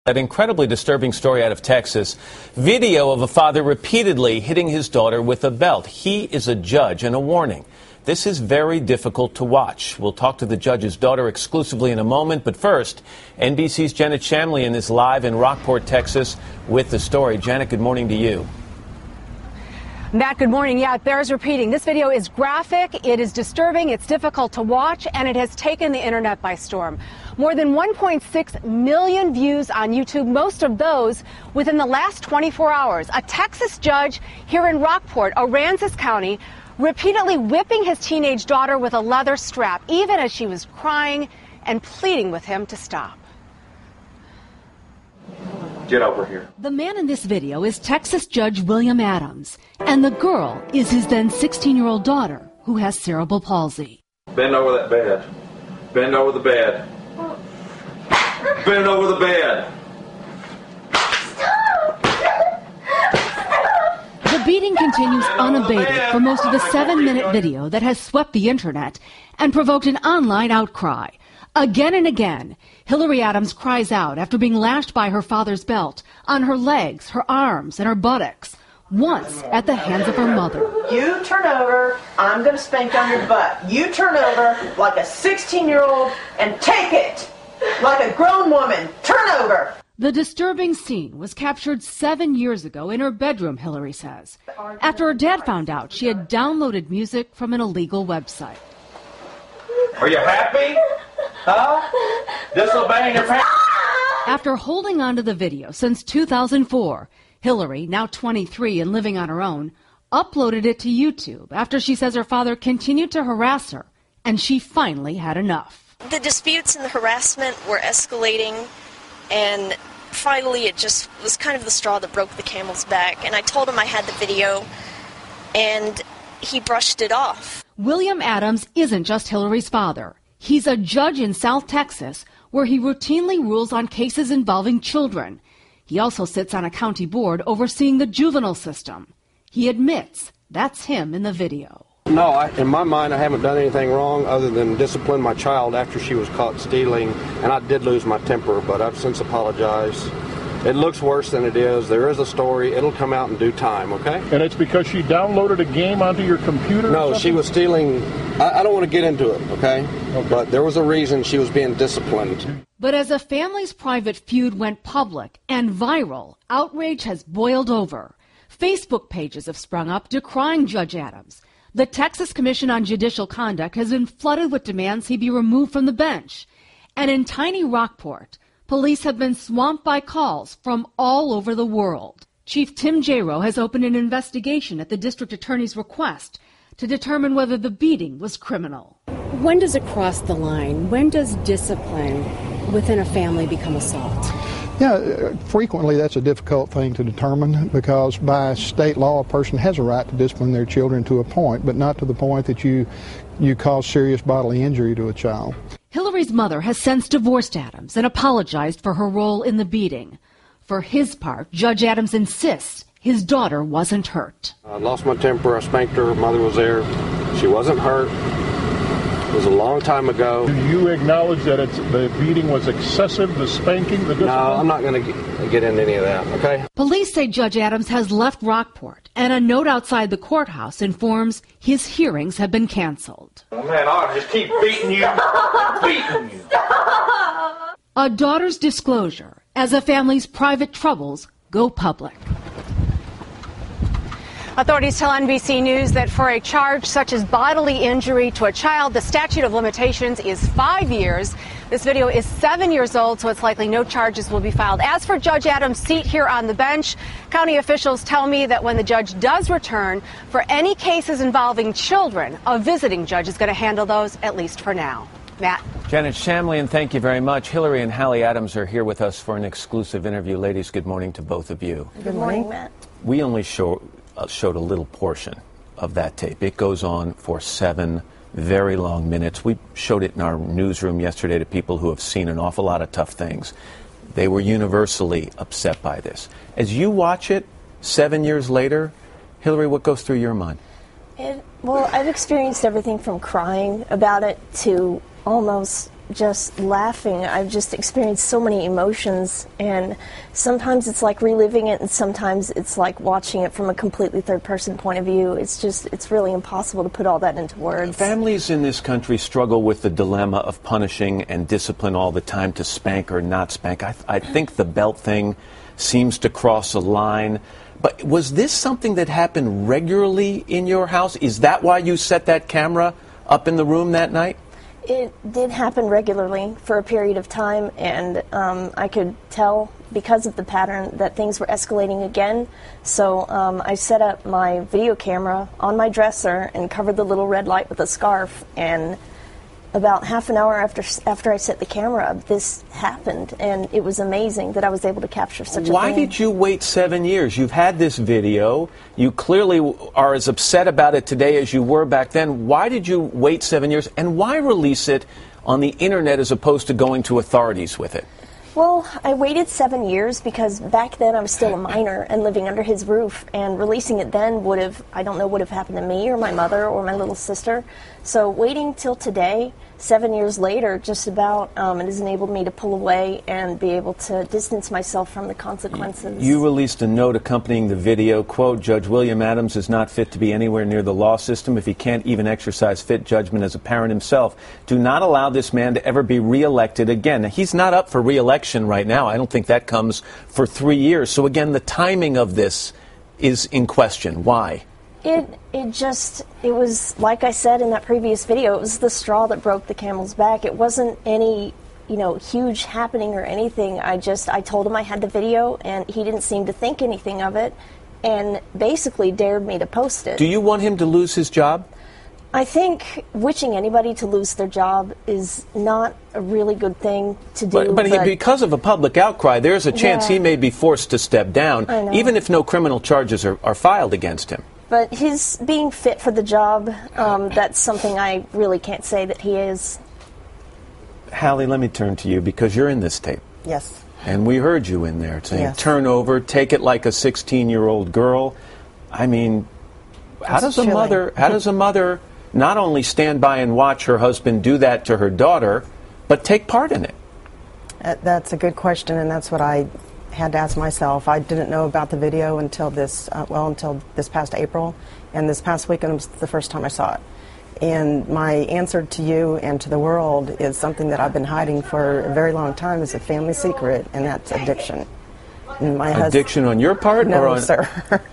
That incredibly disturbing story out of Texas. Video of a father repeatedly hitting his daughter with a belt. He is a judge, and a warning. This is very difficult to watch. We'll talk to the judge's daughter exclusively in a moment. But first, NBC's Janet Shamlian is live in Rockport, Texas with the story. Janet, good morning to you. Matt, good morning. Yeah, it bears repeating. This video is graphic, it is disturbing, it's difficult to watch, and it has taken the internet by storm. More than 1.6 million views on YouTube, most of those within the last 24 hours. A Texas judge here in Rockport, Aransas County, repeatedly whipping his teenage daughter with a leather strap, even as she was crying and pleading with him to stop. Get over here. The man in this video is Texas Judge William Adams, and the girl is his then 16-year-old daughter, who has cerebral palsy. Bend over that bed. Bend over the bed. Bend over the bed. The beating continues unabated for most of the 7-minute video that has swept the internet and provoked an online outcry. Again and again, Hillary Adams cries out after being lashed by her father's belt on her legs, her arms, and her buttocks, once at the hands of her mother. You turn over, I'm going to spank on your butt. You turn over like a 16-year-old and take it like a grown woman. Turn over. The disturbing scene was captured 7 years ago in her bedroom, Hillary says, after her dad found out she had downloaded music from an illegal website. Are you happy? Huh? Disobeying your parents? After holding on to the video since 2004, Hillary, now 23 and living on her own, uploaded it to YouTube after she says her father continued to harass her, and she finally had enough. The disputes and the harassment were escalating, and finally it just was kind of the straw that broke the camel's back. And I told him I had the video, and he brushed it off. William Adams isn't just Hillary's father. He's a judge in South Texas where he routinely rules on cases involving children. He also sits on a county board overseeing the juvenile system. He admits that's him in the video. No, in my mind, I haven't done anything wrong other than discipline my child after she was caught stealing, and I did lose my temper, but I've since apologized. It looks worse than it is. There is a story. It'll come out in due time, okay? And it's because she downloaded a game onto your computer? No, she was stealing. I don't want to get into it, okay? But there was a reason she was being disciplined. But as a family's private feud went public and viral, outrage has boiled over. Facebook pages have sprung up decrying Judge Adams. The Texas Commission on Judicial Conduct has been flooded with demands he be removed from the bench. And in tiny Rockport, police have been swamped by calls from all over the world. Chief Tim Jairo has opened an investigation at the district attorney's request to determine whether the beating was criminal. When does it cross the line? When does discipline within a family become assault? Yeah, frequently that's a difficult thing to determine because by state law a person has a right to discipline their children to a point, but not to the point that you cause serious bodily injury to a child. Hillary's mother has since divorced Adams and apologized for her role in the beating. For his part, Judge Adams insists his daughter wasn't hurt. I lost my temper. I spanked her. Her mother was there. She wasn't hurt. It was a long time ago. Do you acknowledge that the beating was excessive, the spanking, the discipline? No, I'm not going to get into any of that, okay? Police say Judge Adams has left Rockport, and a note outside the courthouse informs his hearings have been canceled. Oh, man, I'll just keep beating you. Beating you. A daughter's disclosure as a family's private troubles go public. Authorities tell NBC News that for a charge such as bodily injury to a child, the statute of limitations is 5 years. This video is 7 years old, so it's likely no charges will be filed. As for Judge Adams' seat here on the bench, county officials tell me that when the judge does return, for any cases involving children, a visiting judge is going to handle those, at least for now. Matt. Janet Shamlian, thank you very much. Hillary and Hallie Adams are here with us for an exclusive interview. Ladies, good morning to both of you. Good morning, Matt. We only showed a little portion of that tape. It goes on for 7 very long minutes. We showed it in our newsroom yesterday to people who have seen an awful lot of tough things. They were universally upset by this. As you watch it 7 years later, Hillary, what goes through your mind? Well, I've experienced everything from crying about it to almost just laughing. I've just experienced so many emotions, and sometimes it's like reliving it, and sometimes it's like watching it from a completely third-person point of view. It's really impossible to put all that into words. Families in this country struggle with the dilemma of punishing and discipline all the time, to spank or not spank. I think the belt thing seems to cross a line. But was this something that happened regularly in your house? Is that why you set that camera up in the room that night? It did happen regularly for a period of time, and I could tell because of the pattern that things were escalating again. So I set up my video camera on my dresser and covered the little red light with a scarf, and about half an hour after I set the camera up, this happened, and it was amazing that I was able to capture such a thing. Why did you wait 7 years? You've had this video. You clearly are as upset about it today as you were back then. Why did you wait 7 years, and why release it on the internet as opposed to going to authorities with it? Well, I waited 7 years because back then I was still a minor and living under his roof, and releasing it then would have happened to me or my mother or my little sister. So waiting till today, 7 years later, just about, it has enabled me to pull away and be able to distance myself from the consequences. You released a note accompanying the video, quote, "Judge William Adams is not fit to be anywhere near the law system if he can't even exercise fit judgment as a parent himself. Do not allow this man to ever be reelected again." Now, he's not up for reelection right now. I don't think that comes for 3 years. So again, the timing of this is in question. Why? It was, like I said in that previous video, it was the straw that broke the camel's back. It wasn't any, huge happening or anything. I told him I had the video, and he didn't seem to think anything of it, and basically dared me to post it. Do you want him to lose his job? I think wishing anybody to lose their job is not a really good thing to do. But because of a public outcry, there's a chance he may be forced to step down, even if no criminal charges are filed against him. But his being fit for the job, that's something I really can't say that he is. Hallie, let me turn to you because you're in this tape. Yes. And we heard you in there saying, yes. Turn over, take it like a 16-year-old girl. I mean, how does a mother not only stand by and watch her husband do that to her daughter, but take part in it? That's a good question, and that's what I had to ask myself. I didn't know about the video until this past April, and this past weekend was the first time I saw it. And my answer to you and to the world is something that I've been hiding for a very long time. Is a family secret, and that's addiction. And addiction on your part? No, or on, sir.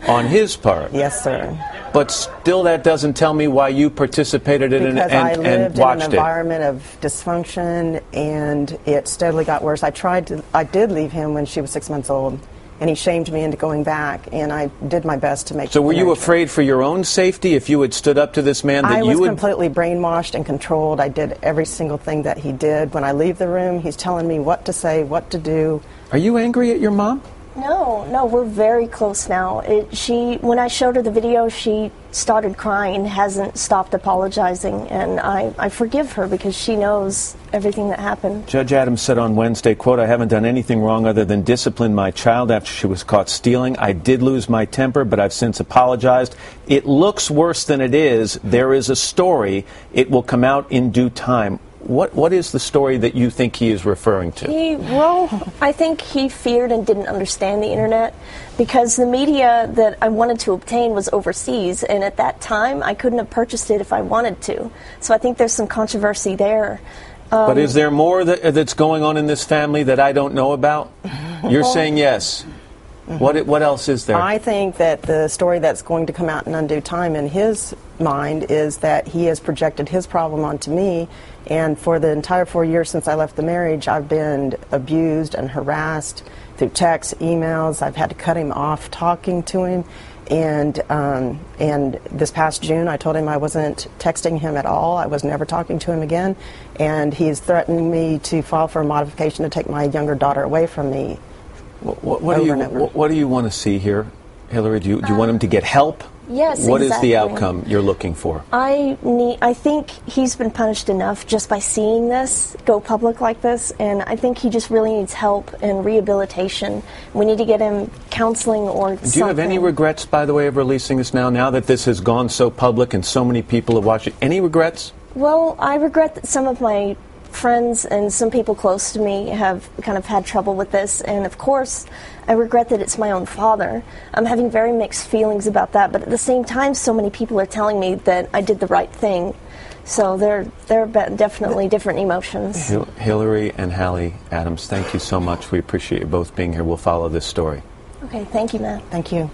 On his part? Yes, sir. But still that doesn't tell me why you participated in it and watched it. Because I lived in an environment of dysfunction, and it steadily got worse. I did leave him when she was 6 months old, and he shamed me into going back, and I did my best to make. So were you afraid for your own safety if you had stood up to this man? I was completely brainwashed and controlled. I did every single thing that he did. When I leave the room, he's telling me what to say, what to do. Are you angry at your mom? No, we're very close now. When I showed her the video, she started crying and hasn't stopped apologizing, and I forgive her because she knows everything that happened. Judge Adams said on Wednesday, quote, "I haven't done anything wrong other than discipline my child after she was caught stealing. I did lose my temper, but I've since apologized. It looks worse than it is. There is a story. It will come out in due time." What is the story that you think he is referring to? I think he feared and didn't understand the internet because the media that I wanted to obtain was overseas, and at that time I couldn't have purchased it if I wanted to. So I think there's some controversy there. But is there more that's going on in this family that I don't know about? You're saying yes. What else is there? I think that the story that's going to come out in undue time in his mind is that he has projected his problem onto me, and for the entire 4 years since I left the marriage, I've been abused and harassed through texts, emails. I've had to cut him off talking to him, and this past June I told him I wasn't texting him at all. I was never talking to him again, and he's threatening me to file for a modification to take my younger daughter away from me. What do you want to see here, Hillary? Do you want him to get help? Yes, What is the outcome you're looking for? I think he's been punished enough just by seeing this go public like this, and I think he just really needs help and rehabilitation. We need to get him counseling or something. Do you have any regrets, by the way, of releasing this now that this has gone so public and so many people have watched it? Any regrets? Well, I regret that some of my friends and some people close to me have kind of had trouble with this, and of course I regret that it's my own father. I'm having very mixed feelings about that, but at the same time so many people are telling me that I did the right thing. So there are definitely different emotions. Hillary and Hallie Adams, thank you so much. We appreciate you both being here. We'll follow this story. Okay, thank you, Matt. Thank you.